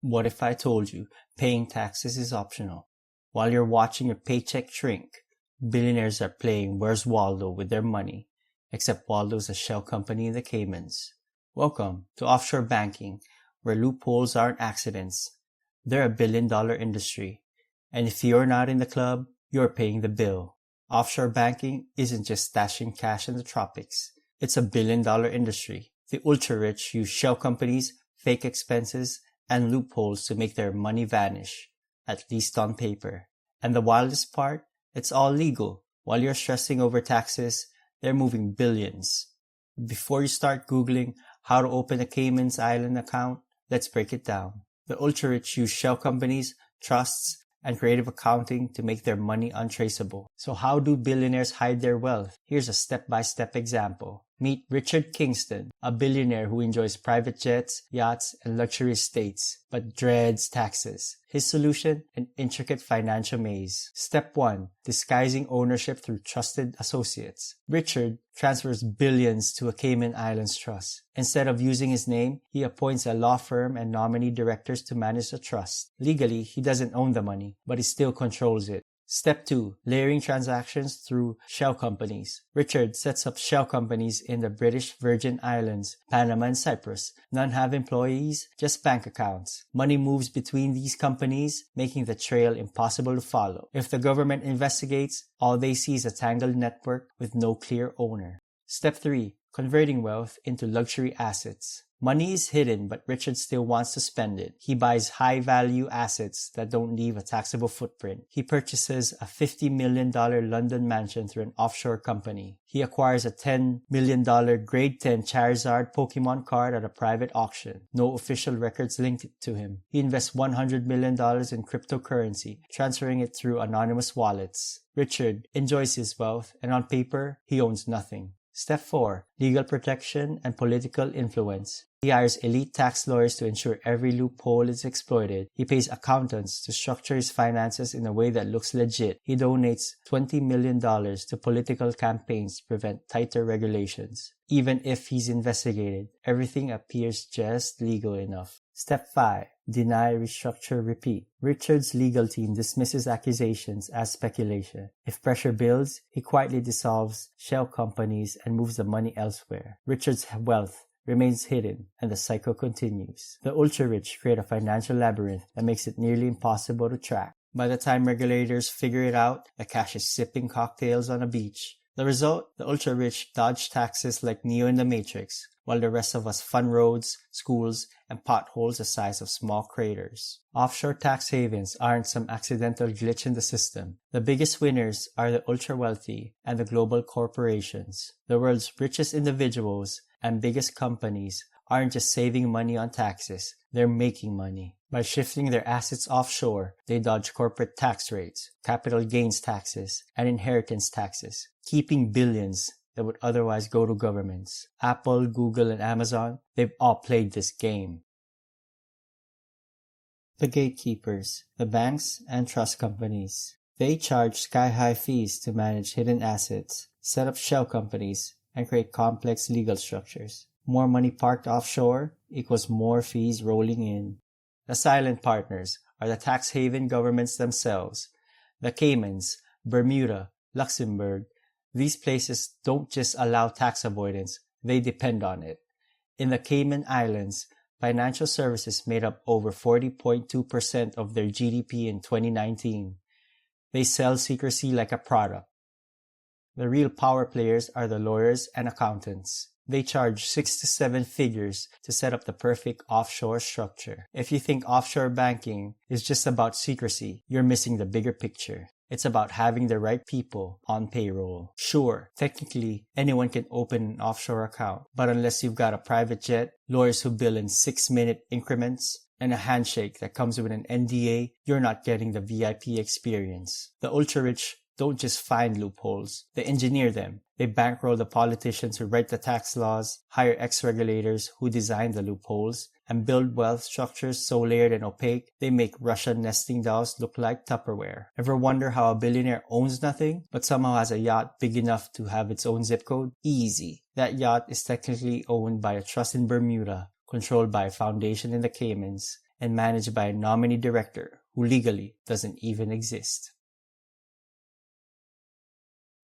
What if I told you paying taxes is optional? While you're watching your paycheck shrink, billionaires are playing Where's Waldo with their money, except Waldo's a shell company in the Caymans. Welcome to offshore banking, where loopholes aren't accidents. They're $1 billion industry. And if you're not in the club, you're paying the bill. Offshore banking isn't just stashing cash in the tropics. It's $1 billion industry. The ultra-rich use shell companies, fake expenses, and loopholes to make their money vanish, at least on paper. And the wildest part? It's all legal. While you're stressing over taxes, they're moving billions. Before you start Googling how to open a Cayman's Island account, let's break it down. The ultra-rich use shell companies, trusts, and creative accounting to make their money untraceable. So how do billionaires hide their wealth? Here's a step-by-step example. Meet Richard Kingston, a billionaire who enjoys private jets, yachts, and luxury estates, but dreads taxes. His solution? An intricate financial maze. Step 1. Disguising ownership through trusted associates. Richard transfers billions to a Cayman Islands trust. Instead of using his name, he appoints a law firm and nominee directors to manage the trust. Legally, he doesn't own the money, but he still controls it. Step 2. Layering transactions through shell companies. Richard sets up shell companies in the British Virgin Islands, Panama and Cyprus. None have employees, just bank accounts. Money moves between these companies, making the trail impossible to follow. If the government investigates, all they see is a tangled network with no clear owner. Step 3. Converting wealth into luxury assets. Money is hidden, but Richard still wants to spend it. He buys high-value assets that don't leave a taxable footprint. He purchases a $50 million London mansion through an offshore company. He acquires a $10 million Grade 10 Charizard Pokemon card at a private auction. No official records linked to him. He invests $100 million in cryptocurrency, transferring it through anonymous wallets. Richard enjoys his wealth, and on paper, he owns nothing. Step 4. Legal protection and political influence. He hires elite tax lawyers to ensure every loophole is exploited. He pays accountants to structure his finances in a way that looks legit. He donates $20 million to political campaigns to prevent tighter regulations. Even if he's investigated, everything appears just legal enough. Step 5. Deny, restructure, repeat. Richard's legal team dismisses accusations as speculation. If pressure builds, he quietly dissolves shell companies and moves the money elsewhere. Richard's wealth remains hidden, and the cycle continues. The ultra-rich create a financial labyrinth that makes it nearly impossible to track. By the time regulators figure it out, the cash is sipping cocktails on a beach. The result? The ultra-rich dodge taxes like Neo in the Matrix, while the rest of us fund roads, schools, and potholes the size of small craters. Offshore tax havens aren't some accidental glitch in the system. The biggest winners are the ultra-wealthy and the global corporations. The world's richest individuals and biggest companies aren't just saving money on taxes, they're making money. By shifting their assets offshore, they dodge corporate tax rates, capital gains taxes, and inheritance taxes, keeping billions that would otherwise go to governments. Apple, Google, and Amazon, they've all played this game. The gatekeepers, the banks and trust companies. They charge sky-high fees to manage hidden assets, set up shell companies, and create complex legal structures. More money parked offshore equals more fees rolling in. The silent partners are the tax haven governments themselves. The Caymans, Bermuda, Luxembourg. These places don't just allow tax avoidance, they depend on it. In the Cayman Islands, financial services made up over 40.2% of their GDP in 2019. They sell secrecy like a product. The real power players are the lawyers and accountants. They charge 6 to 7 figures to set up the perfect offshore structure. If you think offshore banking is just about secrecy, you're missing the bigger picture. It's about having the right people on payroll. Sure, technically, anyone can open an offshore account, but unless you've got a private jet, lawyers who bill in 6-minute increments, and a handshake that comes with an NDA, you're not getting the VIP experience. The ultra-rich don't just find loopholes, they engineer them. They bankroll the politicians who write the tax laws, hire ex-regulators who design the loopholes, and build wealth structures so layered and opaque, they make Russian nesting dolls look like Tupperware. Ever wonder how a billionaire owns nothing, but somehow has a yacht big enough to have its own zip code? Easy. That yacht is technically owned by a trust in Bermuda, controlled by a foundation in the Caymans, and managed by a nominee director who legally doesn't even exist.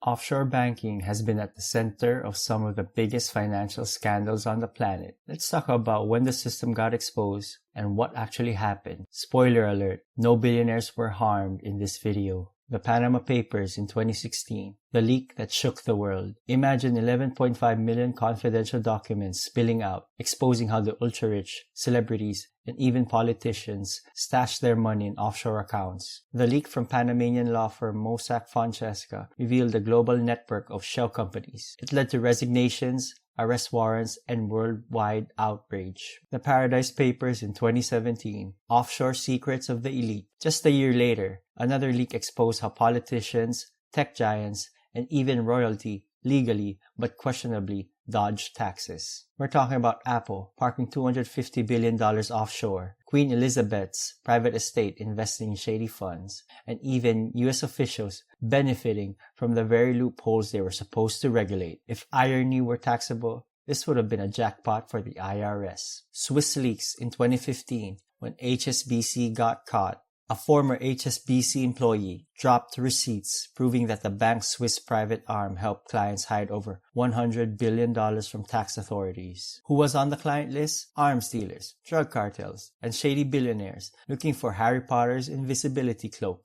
Offshore banking has been at the center of some of the biggest financial scandals on the planet. Let's talk about when the system got exposed and what actually happened. Spoiler alert, no billionaires were harmed in this video. The Panama Papers in 2016, the leak that shook the world. Imagine 11.5 million confidential documents spilling out, exposing how the ultra-rich, celebrities, and even politicians stash their money in offshore accounts. The leak from Panamanian law firm Mossack Fonseca revealed a global network of shell companies. It led to resignations, arrest warrants, and worldwide outrage. The Paradise Papers in 2017, offshore secrets of the elite. Just a year later, another leak exposed how politicians, tech giants, and even royalty legally but questionably dodged taxes. We're talking about Apple parking $250 billion offshore, Queen Elizabeth's private estate investing in shady funds, and even US officials benefiting from the very loopholes they were supposed to regulate. If irony were taxable, this would have been a jackpot for the IRS. Swiss leaks in 2015, when HSBC got caught. A former HSBC employee dropped receipts proving that the bank's Swiss private arm helped clients hide over $100 billion from tax authorities. Who was on the client list? Arms dealers, drug cartels, and shady billionaires looking for Harry Potter's invisibility cloak.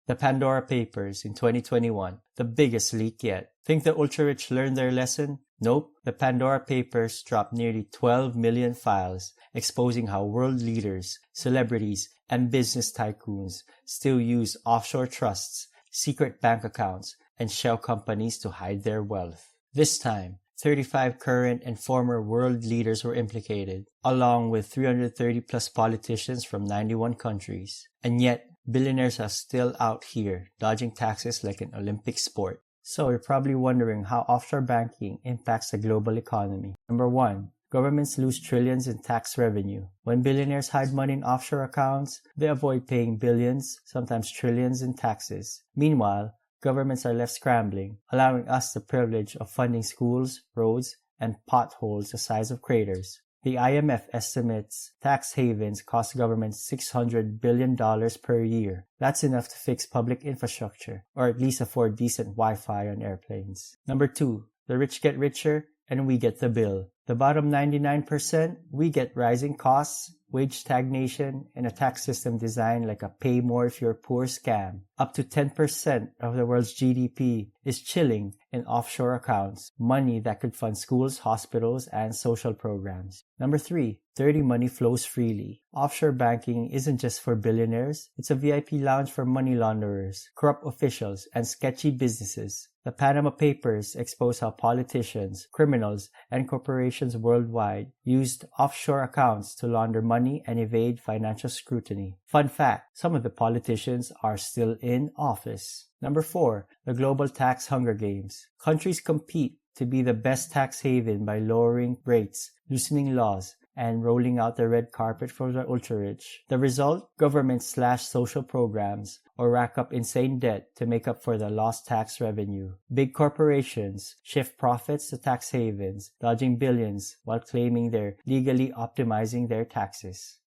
The Pandora Papers in 2021, the biggest leak yet. Think the ultra-rich learned their lesson? Nope. The Pandora Papers dropped nearly 12 million files, exposing how world leaders, celebrities, and business tycoons still use offshore trusts, secret bank accounts, and shell companies to hide their wealth. This time, 35 current and former world leaders were implicated, along with 330 plus politicians from 91 countries. And yet, billionaires are still out here, dodging taxes like an Olympic sport. So you're probably wondering how offshore banking impacts the global economy. Number 1. Governments lose trillions in tax revenue. When billionaires hide money in offshore accounts, they avoid paying billions, sometimes trillions in taxes. Meanwhile, governments are left scrambling, allowing us the privilege of funding schools, roads, and potholes the size of craters. The IMF estimates tax havens cost governments $600 billion per year. That's enough to fix public infrastructure, or at least afford decent Wi-Fi on airplanes. Number 2. The rich get richer, and we get the bill. The bottom 99%, we get rising costs, wage stagnation, and a tax system designed like a pay more if you're poor scam. Up to 10% of the world's GDP is chilling in offshore accounts, money that could fund schools, hospitals, and social programs. Number 3, dirty money flows freely. Offshore banking isn't just for billionaires, it's a VIP lounge for money launderers, corrupt officials, and sketchy businesses. The Panama Papers expose how politicians, criminals, and corporations worldwide used offshore accounts to launder money and evade financial scrutiny. Fun fact, some of the politicians are still in office. Number 4, the global tax hunger games. Countries compete to be the best tax haven by lowering rates, loosening laws, and rolling out the red carpet for the ultra-rich. The result? Governments slash social programs or rack up insane debt to make up for the lost tax revenue. Big corporations shift profits to tax havens, dodging billions while claiming they're legally optimizing their taxes.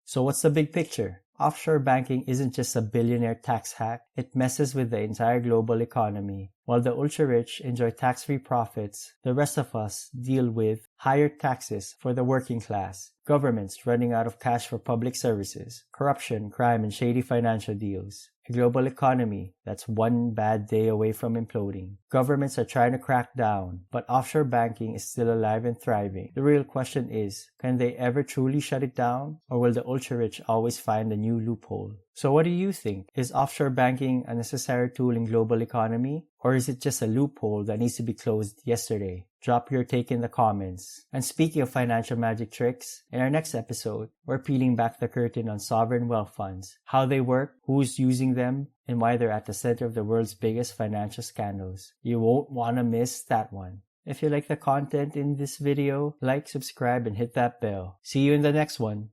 So what's the big picture? Offshore banking isn't just a billionaire tax hack, it messes with the entire global economy. While the ultra-rich enjoy tax-free profits, the rest of us deal with higher taxes for the working class, governments running out of cash for public services, corruption, crime, and shady financial deals. A global economy that's one bad day away from imploding. Governments are trying to crack down, but offshore banking is still alive and thriving. The real question is, can they ever truly shut it down? Or will the ultra-rich always find a new loophole? So what do you think? Is offshore banking a necessary tool in global economy? Or is it just a loophole that needs to be closed yesterday? Drop your take in the comments. And speaking of financial magic tricks, in our next episode, we're peeling back the curtain on sovereign wealth funds, how they work, who's using them, and why they're at the center of the world's biggest financial scandals. You won't want to miss that one. If you like the content in this video, like, subscribe, and hit that bell. See you in the next one.